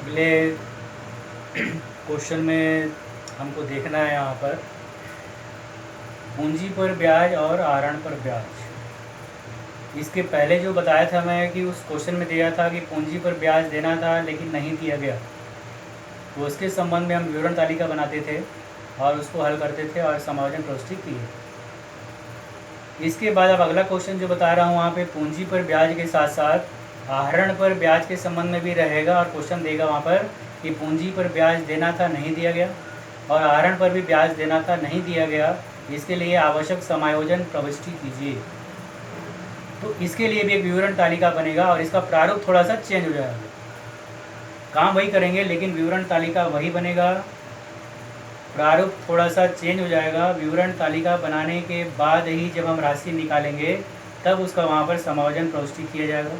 अगले क्वेश्चन में हमको देखना है यहाँ पर पूंजी पर ब्याज और आहरण पर ब्याज। इसके पहले जो बताया था मैं कि उस क्वेश्चन में दिया था कि पूंजी पर ब्याज देना था लेकिन नहीं दिया गया, तो उसके संबंध में हम विवरण तालिका बनाते थे और उसको हल करते थे और समायोजन प्रविष्टि किए। इसके बाद अब अगला क्वेश्चन जो बता रहा हूँ वहाँ पे पूंजी पर ब्याज के साथ साथ आहरण पर ब्याज के संबंध में भी रहेगा और क्वेश्चन देगा वहाँ पर कि पूंजी पर ब्याज देना था नहीं दिया गया और आहरण पर भी ब्याज देना था नहीं दिया गया, इसके लिए आवश्यक समायोजन प्रविष्टि कीजिए। तो इसके लिए भी एक विवरण तालिका बनेगा और इसका प्रारूप थोड़ा सा चेंज हो जाएगा। काम वही करेंगे लेकिन विवरण तालिका वही बनेगा, प्रारूप थोड़ा सा चेंज हो जाएगा। विवरण तालिका बनाने के बाद ही जब हम राशि निकालेंगे तब उसका वहाँ पर समायोजन प्रविष्टि किया जाएगा।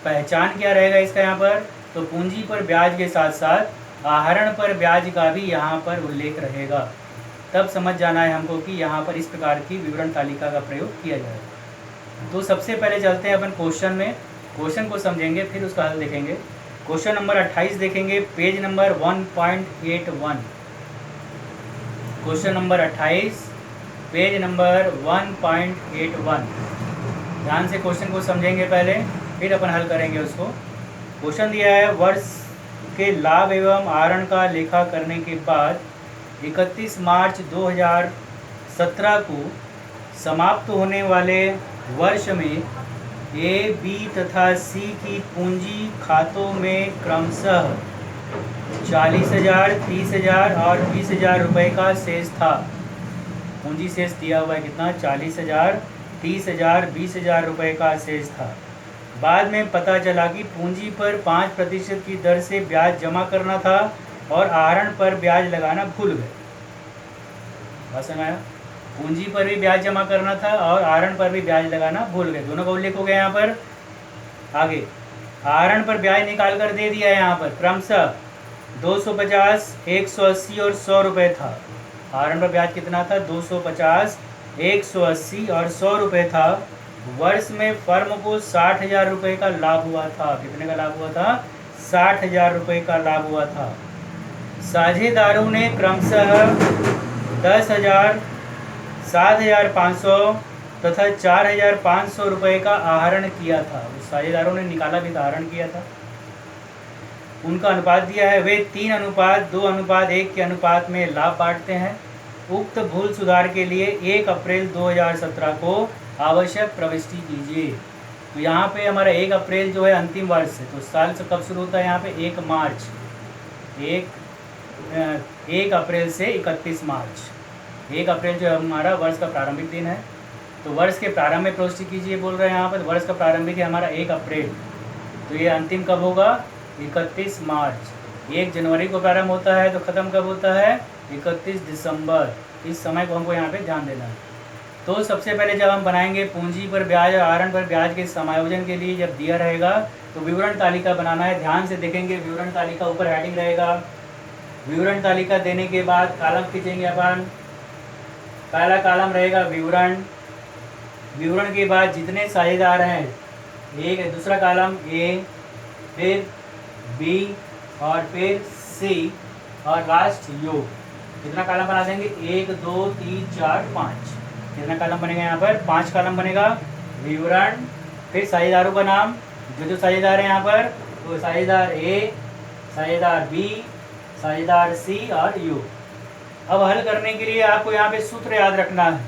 पहचान क्या रहेगा इसका यहाँ पर, तो पूंजी पर ब्याज के साथ साथ आहरण पर ब्याज का भी यहाँ पर उल्लेख रहेगा। तब समझ जाना है हमको कि यहाँ पर इस प्रकार की विवरण तालिका का प्रयोग किया जाएगा। तो सबसे पहले चलते हैं अपन क्वेश्चन में, क्वेश्चन को समझेंगे फिर उसका हल देखेंगे। क्वेश्चन नंबर 28 देखेंगे, page number 1.81। Question number 28 page number 1.81। ध्यान से क्वेश्चन को समझेंगे पहले, फिर अपन हल करेंगे उसको। क्वेश्चन दिया है, वर्ष के लाभ एवं आहरण का लेखा करने के बाद 31 मार्च 2017 को समाप्त होने वाले वर्ष में ए, बी तथा सी की पूंजी खातों में क्रमशः 40,000, 30,000 और 20,000 रुपये का शेष था। पूंजी शेष दिया हुआ है कितना, 40,000, 30,000, 20,000 रुपये का शेष था। बाद में पता चला कि पूंजी पर 5% की दर से ब्याज जमा करना था और आहरण पर ब्याज लगाना भूल गए। बात समझ आया? पूंजी पर भी ब्याज जमा करना था और आहरण पर भी ब्याज लगाना भूल गए, दोनों का उल्लेख हो गया यहाँ पर। आगे आहरण पर ब्याज निकाल कर दे दिया है यहाँ पर, क्रमशः 250, 180 और 100 रुपये था। आहरण पर ब्याज कितना था, 250, 180 और 100 रुपये था। वर्ष में फर्म को 60,000 रुपये का लाभ हुआ था। कितने का लाभ हुआ था, 60,000 रुपये का लाभ हुआ था। साझेदारों ने क्रमशः 10,000, 7,500 तथा 4,500 रुपये का आहरण किया था। साझेदारों ने निकाला भी था, आहरण किया था। उनका अनुपात दिया है, वे 3:2:1 के अनुपात में लाभ बांटते हैं। उक्त भूल सुधार के लिए 1 अप्रैल 2017 को आवश्यक प्रविष्टि कीजिए। तो यहाँ पे हमारा 1 अप्रैल जो है अंतिम वर्ष है, तो साल से कब शुरू होता है यहाँ पे, 1 मार्च, 1 अप्रैल से 31 मार्च। 1 अप्रैल जो है हमारा वर्ष का प्रारंभिक दिन है, तो वर्ष के प्रारंभ में प्रविष्टि कीजिए बोल रहे हैं यहाँ पर। वर्ष का प्रारंभिक है हमारा 1 अप्रैल, तो ये अंतिम कब होगा, 31 मार्च। 1 जनवरी को प्रारंभ होता है तो ख़त्म कब होता है, 31 दिसंबर। इस समय को हमको यहाँ पे ध्यान देना है। तो सबसे पहले जब हम बनाएंगे पूंजी पर ब्याज और आहरण पर ब्याज के समायोजन के लिए जब दिया रहेगा तो विवरण तालिका बनाना है। ध्यान से देखेंगे, विवरण तालिका ऊपर हेडिंग रहेगा। विवरण तालिका देने के बाद कॉलम खींचेंगे अपन। पहला कॉलम रहेगा विवरण, विवरण के बाद जितने साझेदार हैं, एक है, दूसरा कॉलम ए, फिर बी और फिर सी और लास्ट योग। कितना कॉलम बना देंगे, 1, 2, 3, 4, 5। कितना कॉलम बनेगा यहाँ पर, 5 कॉलम बनेगा। विवरण, फिर साझेदारों का नाम, जो साझेदार है यहाँ पर, तो साझेदार ए, साझेदार बी, साझेदार सी और यू। अब हल करने के लिए आपको यहाँ पे सूत्र याद रखना है।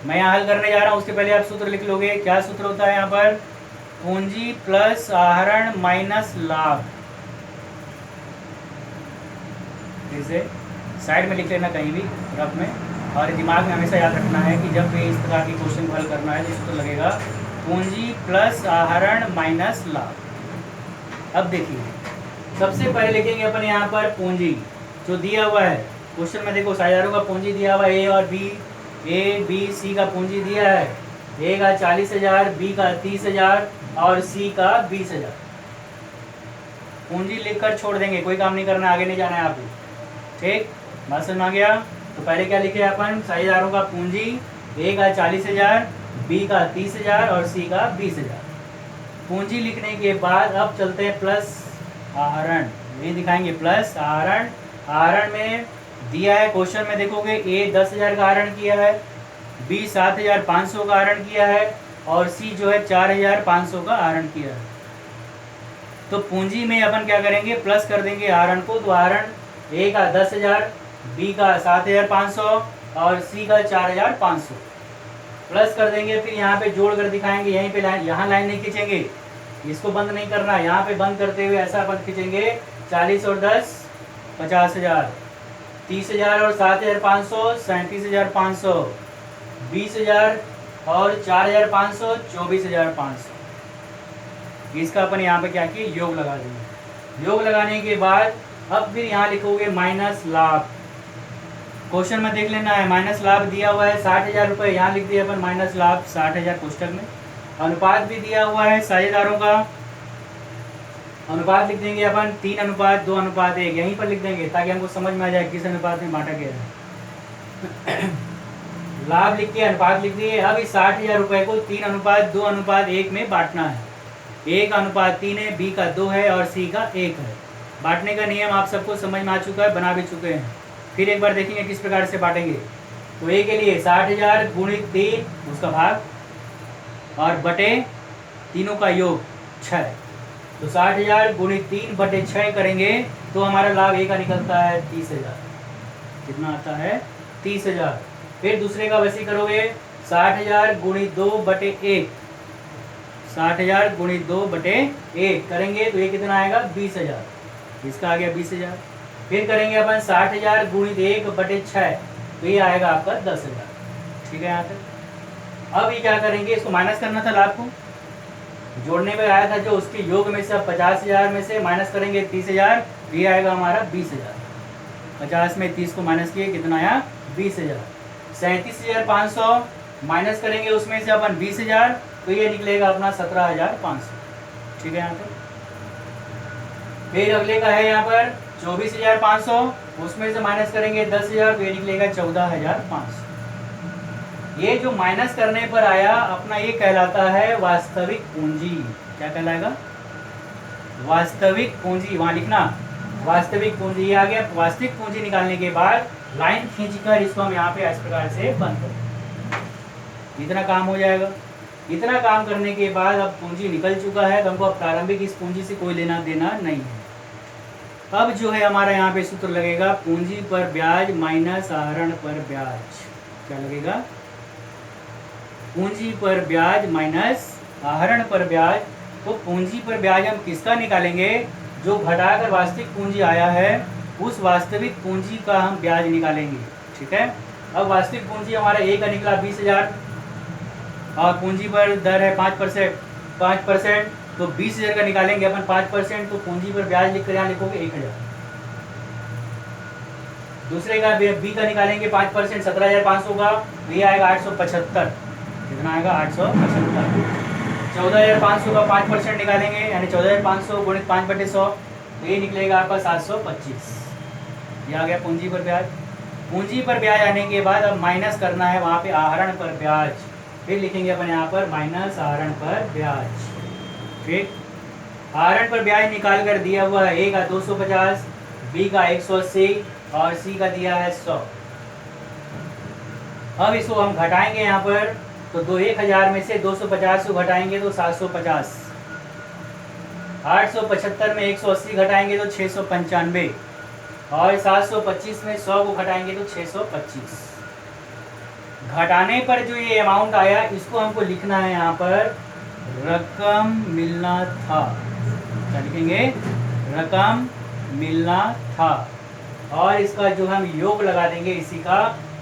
मैं यहाँ हल करने जा रहा हूँ, उसके पहले आप सूत्र लिख लोगे। क्या सूत्र होता है यहाँ पर, पूंजी प्लस आहरण माइनस लाभ। इसे साइड में लिख लेना कहीं भी रफ में, और दिमाग में हमेशा याद रखना है कि जब भी इस प्रकार की क्वेश्चन को हल करना है तो सूत्र लगेगा पूंजी प्लस आहरण माइनस लाभ। अब देखिए, सबसे पहले लिखेंगे अपन यहाँ पर पूंजी जो दिया हुआ है क्वेश्चन में। देखो साझेदारों का पूंजी दिया हुआ है, ए और बी, ए बी सी का पूंजी दिया है। ए का 40,000, बी का 30,000 और सी का 20,000। पूंजी लिखकर छोड़ देंगे, कोई काम नहीं करना, आगे नहीं जाना है आपको। ठीक, बात समझ आ गया? तो पहले क्या लिखे अपन, साझेदारों का पूंजी, ए का 40,000, बी का 30,000 और सी का 20,000। पूंजी लिखने के बाद अब चलते हैं प्लस आहरण, ये दिखाएंगे प्लस आहरण। आहरण में दिया है क्वेश्चन में, देखोगे ए 10,000 का आहरण किया है, बी 7,500 का आहरण किया है और सी जो है 4,500 का आहरण किया है। तो पूंजी में अपन क्या करेंगे, प्लस कर देंगे आहरण को। तो आहरण ए का 10,000, बी का 7,500 और सी का 4,500 प्लस कर देंगे। फिर यहाँ पे जोड़ कर दिखाएंगे, यहीं पे लाइन, यहाँ लाइन नहीं खींचेंगे, इसको बंद नहीं करना, यहाँ पे बंद करते हुए ऐसा अपन खींचेंगे 40 और 10 50,000, 30,000 और 7,500 37,500, 20,000 और 4,500 24,500। इसका अपन यहाँ पे क्या किए, योग लगा देंगे। योग लगाने के बाद अब फिर यहाँ लिखोगे माइनस लाभ। क्वेश्चन में देख लेना है, माइनस लाभ दिया हुआ है 60,000 रुपये, यहाँ लिख दिया अपन माइनस लाभ 60,000 पुस्तक में। अनुपात भी दिया हुआ है साझेदारों का, अनुपात लिख देंगे अपन 3:2:1, यहीं पर लिख देंगे ताकि हमको समझ में आ जाए किस अनुपात में बांटा गया है। लाभ लिख के अनुपात लिख दिए। अब इस 60,000 रुपये को 3:2:1 में बांटना है। ए का अनुपात 3 है, बी का 2 है और सी का 1 है। बांटने का नियम आप सबको समझ में आ चुका है, बना भी चुके हैं। फिर एक बार देखेंगे किस प्रकार से बांटेंगे। तो ए के लिए 60,000 गुणित 3 उसका भाग और बटे तीनों का योग 6। तो 60,000 गुणित 3 बटे 6 करेंगे तो हमारा लाभ ए का निकलता है 30,000। कितना आता है, 30,000। फिर दूसरे का वैसे करोगे, 60,000 गुणित 2 बटे 1, 60,000 गुणित 2 बटे 1 करेंगे तो ये कितना आएगा, 20,000। इसका आ गया 20,000। फिर करेंगे अपन 60,000 गुणित 1 बटे 6, तो ये आएगा आपका 10,000। ठीक है यहाँ तक। अब ये क्या करेंगे, इसको माइनस करना था लाभ को, जोड़ने में आया था जो, उसके योग में से अब 50,000 में से माइनस करेंगे 30,000, ये आएगा हमारा 20,000। 50 में 30 को माइनस किए, कितना आया, 20,000। 37,500 माइनस करेंगे उसमें से अपन 20,000, तो ये निकलेगा अपना 17,500। ठीक है यहाँ पे। फिर अगले का है यहाँ पर 24,500, उसमें से माइनस करेंगे 10,000, तो ये निकलेगा 14,500। ये जो माइनस करने पर आया अपना, ये कहलाता है वास्तविक पूंजी। क्या कहलाएगा, वास्तविक पूंजी। वहां लिखना वास्तविक पूंजी, ये आ गया। वास्तविक पूंजी निकालने के बाद लाइन खींचकर इसको हम यहाँ पे इस प्रकार से बंद कर, इतना काम हो जाएगा। इतना काम करने के बाद अब पूंजी निकल चुका है, तो हमको अब प्रारंभिक इस पूंजी से कोई लेना देना नहीं है। अब जो है हमारा यहाँ पे सूत्र लगेगा, पूंजी पर ब्याज माइनस आहरण पर ब्याज। क्या लगेगा, पूंजी पर ब्याज माइनस आहरण पर ब्याज। तो पूंजी पर ब्याज हम किसका निकालेंगे, जो घटाकर वास्तविक पूंजी आया है, उस वास्तविक पूंजी का हम ब्याज निकालेंगे। ठीक है। अब वास्तविक पूंजी हमारा ए का निकला 20,000 और पूंजी पर दर है 5%, तो 20,000 का निकालेंगे अपन 5%, तो पूंजी पर ब्याज लिख कर यहाँ लिखोगे 1,000। दूसरे का बी का निकालेंगे 5%, 17,500 का, ये आएगा 875। कितना आएगा, 875। 14,500 का 5% निकालेंगे, यानी 14,500 गुणित 5/100, तो ये निकलेगा आपका 725। ये आ गया पूंजी पर ब्याज। पूंजी पर ब्याज आने के बाद अब माइनस करना है वहाँ पे आहरण पर ब्याज। फिर लिखेंगे अपन यहाँ पर माइनस आहरण पर ब्याज। फिर आहरण पर ब्याज निकाल कर दिया हुआ है, ए का 250, बी का 180 और सी का दिया है 100। अब इसको हम घटाएंगे यहाँ पर, तो 1,000 में से 250 को घटाएंगे तो 750, 875 में 180 घटाएंगे तो 695 और 725 में 100 को घटाएंगे तो 625। घटाने पर जो ये अमाउंट आया, इसको हमको लिखना है यहाँ पर रकम मिलना था। क्या लिखेंगे, रकम मिलना था। और इसका जो हम योग लगा देंगे इसी का,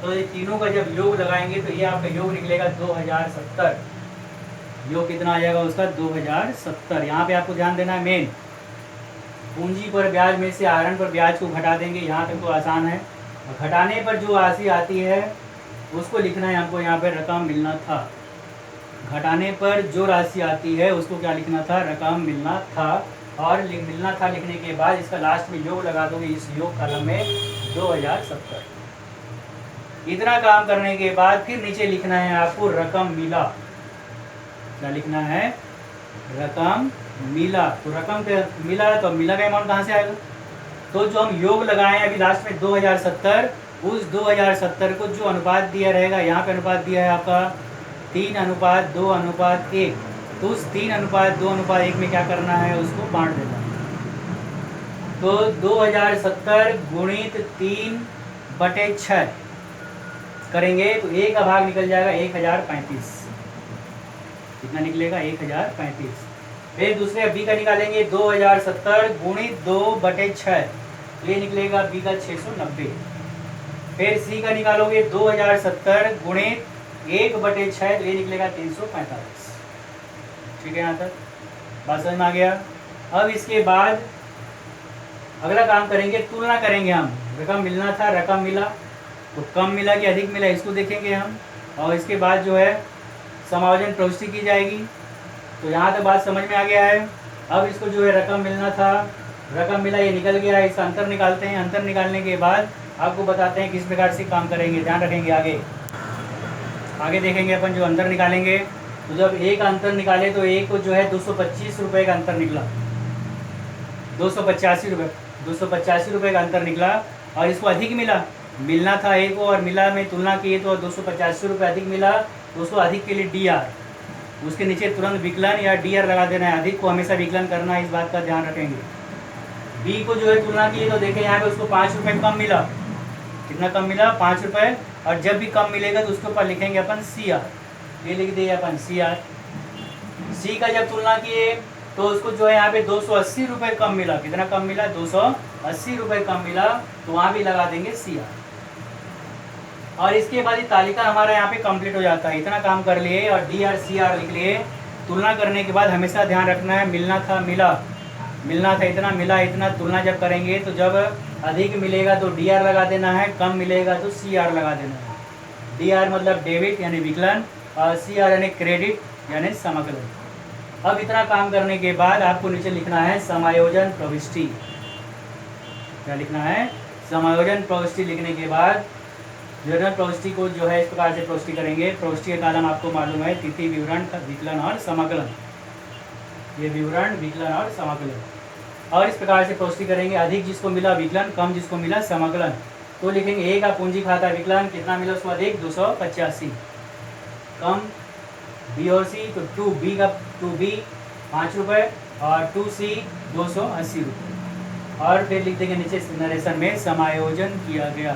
तो ये तीनों का जब योग लगाएंगे तो ये आपका योग निकलेगा 2070। योग कितना आ जाएगा उसका, 2070। यहाँ पे आपको ध्यान देना है, मेन पूंजी पर ब्याज में से आहरण पर ब्याज को घटा देंगे, यहाँ तक तो आसान है। घटाने पर जो राशि आती है उसको लिखना है हमको यहाँ पे रकम मिलना था। घटाने पर जो राशि आती है उसको क्या लिखना था, रकम मिलना था। और मिलना था लिखने के बाद इसका लास्ट में योग लगा दोगे, इस योग कॉलम में 2070। इतना काम करने के बाद फिर नीचे लिखना है आपको रकम मिला। क्या लिखना है, रकम मिला, तो रकम पे मिला तो मिला का अमाउंट कहाँ से आएगा? तो जो हम योग लगाए अभी लास्ट में 2070, उस 2070 को जो अनुपात दिया रहेगा, यहाँ पे अनुपात दिया है आपका 3:2:1, तो उस 3:2:1 में क्या करना है, उसको बांट देना है। तो 2070 गुणित 3/6 करेंगे तो ए का भाग निकल जाएगा 1035। कितना निकलेगा? 1035। फिर दूसरे बी का निकालेंगे 2070 गुणित 2/6, ये निकलेगा बी का 690। फिर सी का निकालोगे 2070 गुणित 1/6, तो ये निकलेगा 345। ठीक है, यहाँ तक बात समझ में आ गया। अब इसके बाद अगला काम करेंगे, तुलना करेंगे हम। रकम मिलना था, रकम मिला तो कम मिला कि अधिक मिला, इसको देखेंगे हम। और इसके बाद जो है समायोजन प्रविष्टि की जाएगी। तो यहाँ तक बात समझ में आ गया है। अब इसको जो है रकम मिलना था, रकम मिला, ये निकल गया है, इसका अंतर निकालते हैं। अंतर निकालने के बाद आपको बताते हैं किस प्रकार से काम करेंगे, ध्यान रखेंगे। आगे देखेंगे अपन जो अंतर निकालेंगे। तो जब एक अंतर निकाले तो एक को जो है 225 रुपये का अंतर निकला, 285 रुपये का अंतर निकला। और इसको अधिक मिलना था एक को, और मिला में तुलना किए तो 285 रुपये अधिक मिला, तो उसको अधिक के लिए डी आर, उसके नीचे तुरंत विकलन या डी आर लगा देना है। अधिक को हमेशा विकलन करना है, इस बात का ध्यान रखेंगे। बी को जो है तुलना किए तो देखें यहाँ पे उसको 5 रुपये कम मिला। कितना कम मिला? 5 रुपये। और जब भी कम मिलेगा तो उसके ऊपर लिखेंगे अपन सी आर, ये लिख दिए अपन सी आर। सी का जब तुलना किए तो उसको जो है यहाँ पे 280 रुपये कम मिला। कितना कम मिला? 280 रुपये कम मिला, तो वहाँ भी लगा देंगे सी आर। और इसके बाद ये तालिका हमारा यहाँ पे कंप्लीट हो जाता है। इतना काम कर लिए और डी आर सी आर लिख लिए। तुलना करने के बाद हमेशा ध्यान रखना है, मिलना था मिला, मिलना था इतना, मिला इतना। तुलना जब करेंगे तो जब अधिक मिलेगा तो डी आर लगा देना है, कम मिलेगा तो सी आर लगा देना है। डी आर मतलब डेबिट यानी विकलन, और सी आर यानी क्रेडिट यानी समाकलन। अब इतना काम करने के बाद आपको नीचे लिखना है समायोजन प्रविष्टि। क्या लिखना है? समायोजन प्रविष्टि। लिखने के बाद विवरण प्रविष्टि को जो है इस प्रकार से प्रविष्टि करेंगे। प्रविष्टि का कॉलम आपको मालूम है, तिथि, विवरण, विकलन और समाकलन। ये विवरण, विकलन और समाकलन। और इस प्रकार से प्रविष्टि करेंगे। अधिक जिसको मिला विकलन, कम जिसको मिला समाकलन। तो लिखेंगे ए का पूंजी खाता विकलन, कितना मिला उसको अधिक? 285। कम बी और सी, तो 2B का 2B 5 रुपये और 2C 280 रुपये। और फिर लिख देंगे नीचे नरेशन में समायोजन किया गया।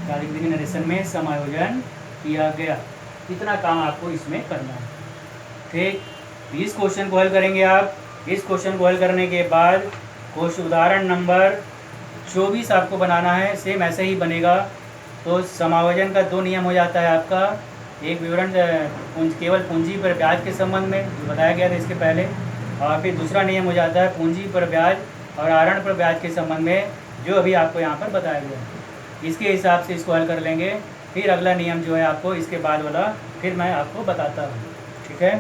क्या लिख देंगे? नरेशन में समायोजन किया गया। इतना काम आपको इसमें करना है। ठीक, इस क्वेश्चन को हल करेंगे आप। इस क्वेश्चन को हल करने के बाद क्वेश्चन उदाहरण नंबर 24 आपको बनाना है। सेम ऐसे ही बनेगा। तो समायोजन का 2 नियम हो जाता है आपका। एक विवरण केवल पूंजी पर ब्याज के संबंध में जो बताया गया था इसके पहले, और फिर दूसरा नियम हो जाता है पूंजी पर ब्याज और आहरण पर ब्याज के संबंध में, जो अभी आपको यहाँ पर बताया गया है। इसके हिसाब से इसको हल कर लेंगे। फिर अगला नियम जो है आपको इसके बाद वाला फिर मैं आपको बताता हूँ। ठीक है।